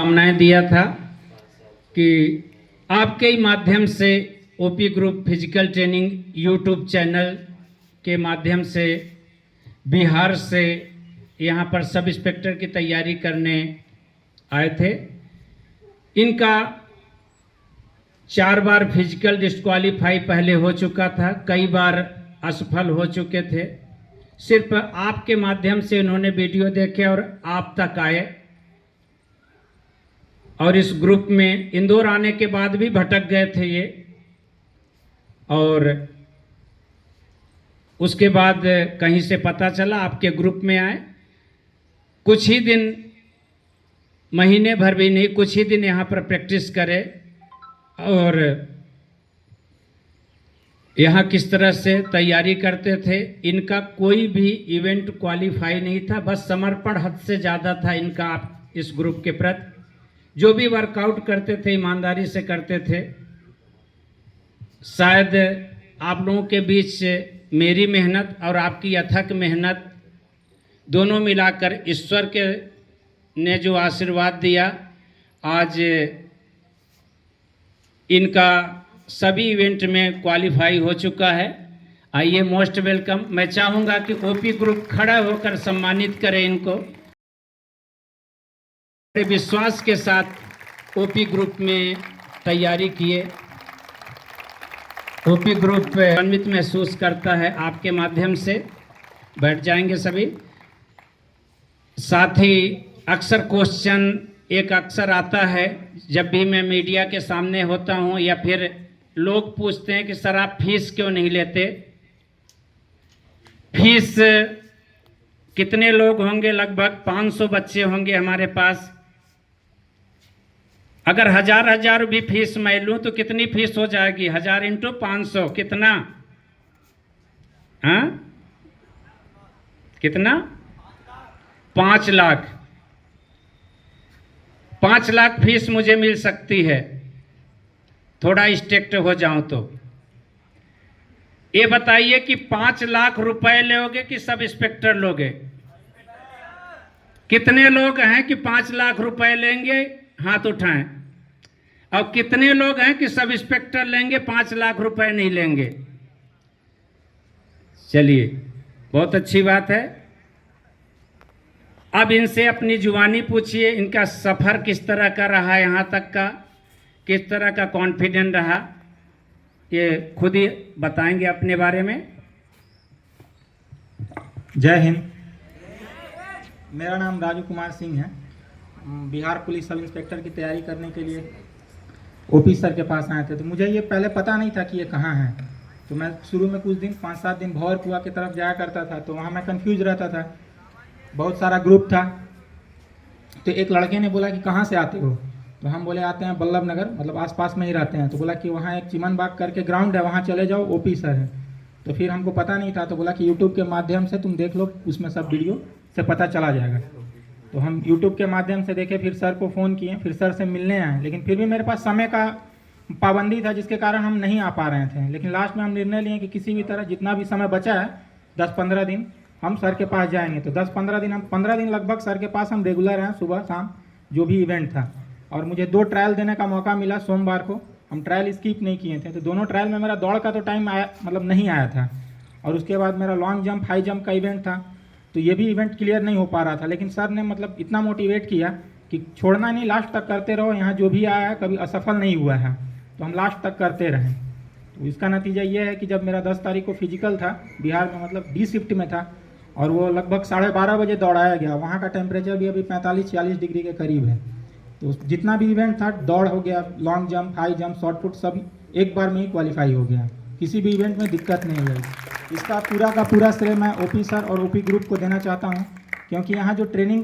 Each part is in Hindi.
शुभकामनाएं दिया था कि आपके ही माध्यम से OP group physical training YouTube channel के माध्यम से बिहार से यहाँ पर सब इंस्पेक्टर की तैयारी करने आए थे। इनका 4 बार फिजिकल डिस्क्वालीफाई पहले हो चुका था, कई बार असफल हो चुके थे। सिर्फ आपके माध्यम से उन्होंने वीडियो देखे और आप तक आए, और इस ग्रुप में इंदौर आने के बाद भी भटक गए थे ये, और उसके बाद कहीं से पता चला आपके ग्रुप में आए। कुछ ही दिन, महीने भर भी नहीं, कुछ ही दिन यहाँ पर प्रैक्टिस करे और यहाँ किस तरह से तैयारी करते थे। इनका कोई भी इवेंट क्वालिफाई नहीं था, बस समर्पण हद से ज़्यादा था इनका इस ग्रुप के प्रति। जो भी वर्कआउट करते थे ईमानदारी से करते थे। शायद आप लोगों के बीच मेरी मेहनत और आपकी अथक मेहनत दोनों मिलाकर ईश्वर के ने जो आशीर्वाद दिया, आज इनका सभी इवेंट में क्वालिफाई हो चुका है। आइए, मोस्ट वेलकम। मैं चाहूँगा कि ओपी ग्रुप खड़ा होकर सम्मानित करे इनको। विश्वास के साथ ओपी ग्रुप में तैयारी किए। ओपी ग्रुप अन्वित महसूस करता है आपके माध्यम से। बैठ जाएंगे सभी। साथ ही अक्सर क्वेश्चन एक अक्सर आता है जब भी मैं मीडिया के सामने होता हूं, या फिर लोग पूछते हैं कि सर आप फीस क्यों नहीं लेते। फीस कितने लोग होंगे? लगभग 500 बच्चे होंगे हमारे पास। अगर हजार भी फीस मैं लूँ तो कितनी फीस हो जाएगी? 1000 इंटू 500 कितना? हाँ, कितना? 5 लाख। 5 लाख फीस मुझे मिल सकती है, थोड़ा स्ट्रिक्ट हो जाऊं तो। ये बताइए कि 5 लाख रुपए लोगे कि सब इंस्पेक्टर लोगे? कितने लोग हैं कि 5 लाख रुपए लेंगे? हाथ उठाएं। और कितने लोग हैं कि सब इंस्पेक्टर लेंगे, 5 लाख रुपए नहीं लेंगे? चलिए, बहुत अच्छी बात है। अब इनसे अपनी जुबानी पूछिए, इनका सफ़र किस तरह का रहा, यहाँ तक का किस तरह का कॉन्फिडेंट रहा, ये खुद ही बताएंगे अपने बारे में। जय हिंद। मेरा नाम राजू कुमार सिंह है। बिहार पुलिस सब इंस्पेक्टर की तैयारी करने के लिए ओपी सर के पास आए थे। तो मुझे ये पहले पता नहीं था कि ये कहाँ है। तो मैं शुरू में कुछ दिन 5-7 दिन भौर कुआ की तरफ जाया करता था, तो वहाँ मैं कंफ्यूज रहता था। बहुत सारा ग्रुप था। तो एक लड़के ने बोला कि कहाँ से आते हो? तो हम बोले आते हैं बल्लभ नगर, मतलब आसपास में ही रहते हैं। तो बोला कि वहाँ एक चिमन बाग करके ग्राउंड है, वहाँ चले जाओ, ओपी सर है। तो फिर हमको पता नहीं था, तो बोला कि यूट्यूब के माध्यम से तुम देख लो, उसमें सब वीडियो से पता चला जाएगा। तो हम यूट्यूब के माध्यम से देखे, फिर सर को फ़ोन किए, फिर सर से मिलने आए। लेकिन फिर भी मेरे पास समय का पाबंदी था, जिसके कारण हम नहीं आ पा रहे थे। लेकिन लास्ट में हम निर्णय लिए कि किसी भी तरह जितना भी समय बचा है, 10-15 दिन हम सर के पास जाएंगे। तो 10-15 दिन, हम 15 दिन लगभग सर के पास हम रेगुलर हैं, सुबह शाम जो भी इवेंट था। और मुझे 2 ट्रायल देने का मौका मिला सोमवार को। हम ट्रायल स्किप नहीं किए थे। तो दोनों ट्रायल में मेरा दौड़ का तो टाइम आया, मतलब नहीं आया था। और उसके बाद मेरा लॉन्ग जंप, हाई जंप का इवेंट था। तो ये भी इवेंट क्लियर नहीं हो पा रहा था। लेकिन सर ने मतलब इतना मोटिवेट किया कि छोड़ना नहीं, लास्ट तक करते रहो। यहाँ जो भी आया है कभी असफल नहीं हुआ है, तो हम लास्ट तक करते रहें। तो इसका नतीजा ये है कि जब मेरा 10 तारीख को फिजिकल था बिहार में, मतलब डी शिफ्ट में था, और वो लगभग 12:30 बजे दौड़ाया गया। वहाँ का टेम्परेचर भी अभी 45-46 डिग्री के करीब है। तो जितना भी इवेंट था, दौड़ हो गया, long jump, high jump, short put, सब एक बार में ही क्वालिफाई हो गया। किसी भी इवेंट में दिक्कत नहीं हुई। इसका पूरा का पूरा श्रेय मैं ओपी सर और ओपी ग्रुप को देना चाहता हूँ, क्योंकि यहाँ जो ट्रेनिंग,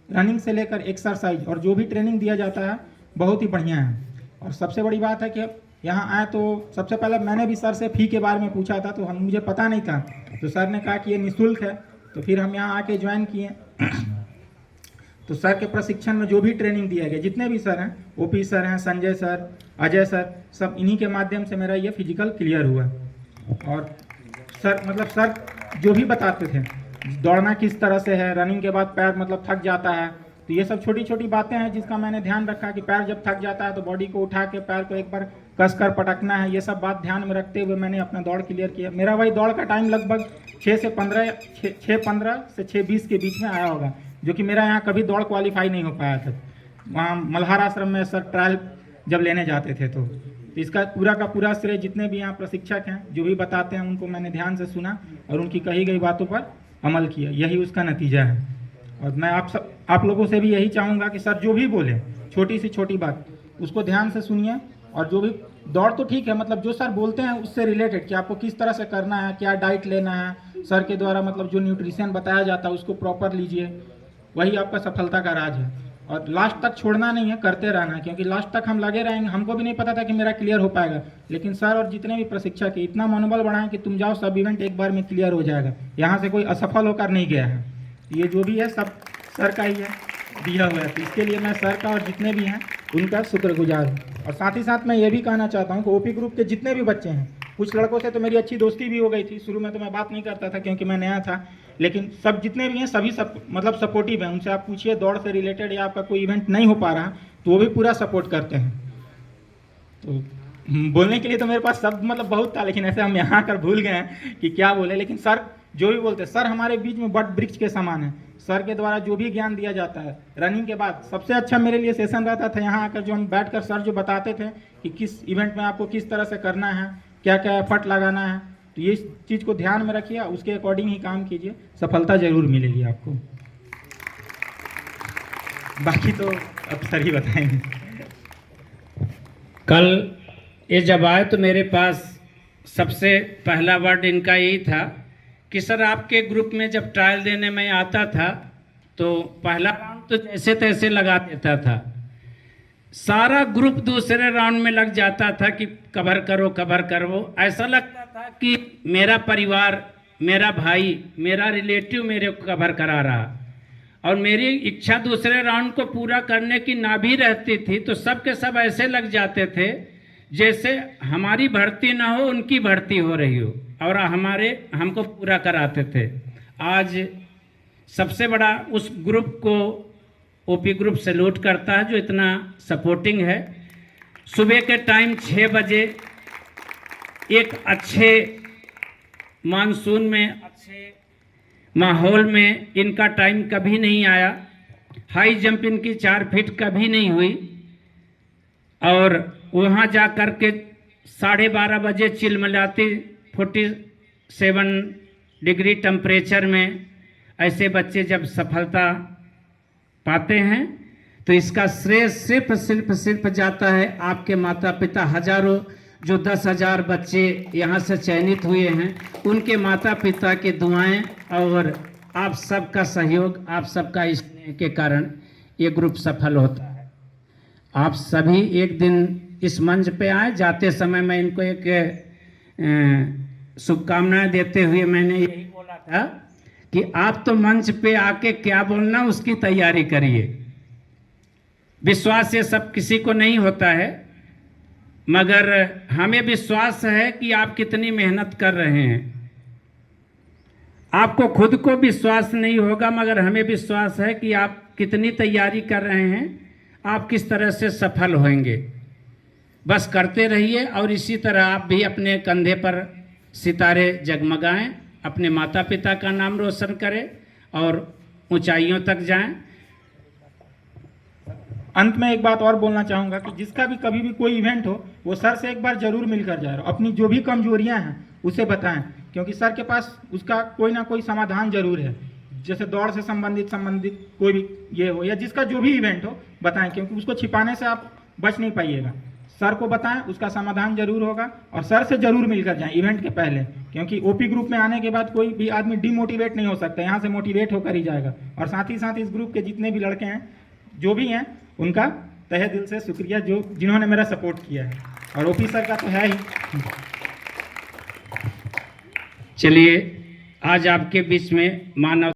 रनिंग से लेकर एक्सरसाइज और जो भी ट्रेनिंग दिया जाता है बहुत ही बढ़िया है। और सबसे बड़ी बात है कि यहाँ आए तो सबसे पहले मैंने भी सर से फ़ी के बारे में पूछा था, तो मुझे पता नहीं था। तो सर ने कहा कि ये निःशुल्क है। तो फिर हम यहाँ आके ज्वाइन किए। तो सर के प्रशिक्षण में जो भी ट्रेनिंग दिया गया, जितने भी सर हैं, ओपी सर हैं, संजय सर, अजय सर, सब इन्हीं के माध्यम से मेरा ये फिजिकल क्लियर हुआ। और सर मतलब सर जो भी बताते थे, दौड़ना किस तरह से है, रनिंग के बाद पैर मतलब थक जाता है, तो ये सब छोटी छोटी बातें हैं जिसका मैंने ध्यान रखा कि पैर जब थक जाता है तो बॉडी को उठा के पैर को एक बार कस कर पटकना है। ये सब बात ध्यान में रखते हुए मैंने अपना दौड़ क्लियर किया। मेरा वही दौड़ का टाइम लगभग 6:15 से 6:20 के बीच में आया होगा, जो कि मेरा यहाँ कभी दौड़ क्वालिफाई नहीं हो पाया था। वहाँ मल्हार आश्रम में सर ट्रायल जब लेने जाते थे तो इसका पूरा का पूरा श्रेय जितने भी यहाँ प्रशिक्षक हैं जो भी बताते हैं उनको मैंने ध्यान से सुना और उनकी कही गई बातों पर अमल किया, यही उसका नतीजा है। और मैं आप लोगों से भी यही चाहूँगा कि सर जो भी बोले छोटी से छोटी बात उसको ध्यान से सुनिए, और जो भी दौड़ तो ठीक है, मतलब जो सर बोलते हैं उससे रिलेटेड कि आपको किस तरह से करना है, क्या डाइट लेना है, सर के द्वारा मतलब जो न्यूट्रिशन बताया जाता है उसको प्रॉपर लीजिए, वही आपका सफलता का राज है। और लास्ट तक छोड़ना नहीं है, करते रहना है, क्योंकि लास्ट तक हम लगे रहेंगे। हमको भी नहीं पता था कि मेरा क्लियर हो पाएगा, लेकिन सर और जितने भी प्रशिक्षक है इतना मनोबल बढ़ाएं कि तुम जाओ सब इवेंट एक बार में क्लियर हो जाएगा। यहाँ से कोई असफल होकर नहीं गया है, ये जो भी है सब सर का ही है, दिया हुआ है। तो इसके लिए मैं सर का और जितने भी हैं उनका शुक्रगुजार हूँ। और साथ ही साथ मैं ये भी कहना चाहता हूँ कि ओपी ग्रुप के जितने भी बच्चे हैं, कुछ लड़कों से तो मेरी अच्छी दोस्ती भी हो गई थी। शुरू में तो मैं बात नहीं करता था क्योंकि मैं नया था, लेकिन सब जितने भी हैं सभी मतलब सपोर्टिव हैं। उनसे आप पूछिए दौड़ से रिलेटेड या आपका कोई इवेंट नहीं हो पा रहा तो वो भी पूरा सपोर्ट करते हैं। तो बोलने के लिए तो मेरे पास शब्द मतलब बहुत था, लेकिन ऐसे हम यहाँ आकर भूल गए हैं कि क्या बोले। लेकिन सर जो भी बोलते हैं, सर हमारे बीच में बट वृक्ष के समान है। सर के द्वारा जो भी ज्ञान दिया जाता है, रनिंग के बाद सबसे अच्छा मेरे लिए सेशन रहता था यहाँ आकर, जो हम बैठकर सर जो बताते थे कि किस इवेंट में आपको किस तरह से करना है, क्या क्या एफर्ट लगाना है। तो ये चीज़ को ध्यान में रखिए, उसके अकॉर्डिंग ही काम कीजिए, सफलता जरूर मिलेगी आपको। बाकी तो अब सर ही बताएंगे। कल ये जब आए तो मेरे पास सबसे पहला वर्ड इनका यही था कि सर आपके ग्रुप में जब ट्रायल देने में आता था तो पहला राउंड तो जैसे तैसे लगा देता था, सारा ग्रुप दूसरे राउंड में लग जाता था कि कवर करो। ऐसा लगता था कि मेरा परिवार, मेरा भाई, मेरा रिलेटिव मेरे को कवर करा रहा, और मेरी इच्छा दूसरे राउंड को पूरा करने की ना भी रहती थी तो सब के सब ऐसे लग जाते थे जैसे हमारी भर्ती ना हो, उनकी भर्ती हो रही हो, और हमको पूरा कराते थे। आज सबसे बड़ा उस ग्रुप को ओपी ग्रुप सैल्यूट करता है जो इतना सपोर्टिंग है। सुबह के टाइम 6 बजे एक अच्छे मानसून में, अच्छे माहौल में इनका टाइम कभी नहीं आया। हाई जंप इनकी 4 फीट कभी नहीं हुई, और वहाँ जा कर के 12:30 बजे चिलमिलाती 47 डिग्री टेम्परेचर में ऐसे बच्चे जब सफलता पाते हैं तो इसका श्रेय सिर्फ जाता है आपके माता पिता, हजारों जो 10,000 बच्चे यहाँ से चयनित हुए हैं उनके माता पिता की दुआएं और आप सबका सहयोग, आप सबका स्नेह के कारण ये ग्रुप सफल होता है। आप सभी एक दिन इस मंच पे आए, जाते समय मैं इनको एक शुभकामनाएं देते हुए मैंने यही बोला था कि आप तो मंच पे आके क्या बोलना उसकी तैयारी करिए। विश्वास ये सब किसी को नहीं होता है, मगर हमें विश्वास है कि आप कितनी मेहनत कर रहे हैं। आपको खुद को विश्वास नहीं होगा, मगर हमें विश्वास है कि आप कितनी तैयारी कर रहे हैं, आप किस तरह से सफल होंगे। बस करते रहिए और इसी तरह आप भी अपने कंधे पर सितारे जगमगाएं, अपने माता पिता का नाम रोशन करें और ऊंचाइयों तक जाएं। अंत में एक बात और बोलना चाहूँगा कि जिसका भी कभी भी कोई इवेंट हो वो सर से एक बार जरूर मिलकर जाए, अपनी जो भी कमजोरियां हैं उसे बताएं, क्योंकि सर के पास उसका कोई ना कोई समाधान जरूर है। जैसे दौड़ से संबंधित कोई भी ये हो या जिसका जो भी इवेंट हो बताएं, क्योंकि उसको छिपाने से आप बच नहीं पाइएगा। सर को बताएं, उसका समाधान जरूर होगा, और सर से जरूर मिलकर जाएं इवेंट के पहले, क्योंकि ओपी ग्रुप में आने के बाद कोई भी आदमी डिमोटिवेट नहीं हो सकता, यहाँ से मोटिवेट होकर ही जाएगा। और साथ ही साथ इस ग्रुप के जितने भी लड़के हैं जो भी हैं उनका तहे दिल से शुक्रिया जिन्होंने मेरा सपोर्ट किया है, और ओपी सर का तो है ही। चलिए आज आपके बीच में मानव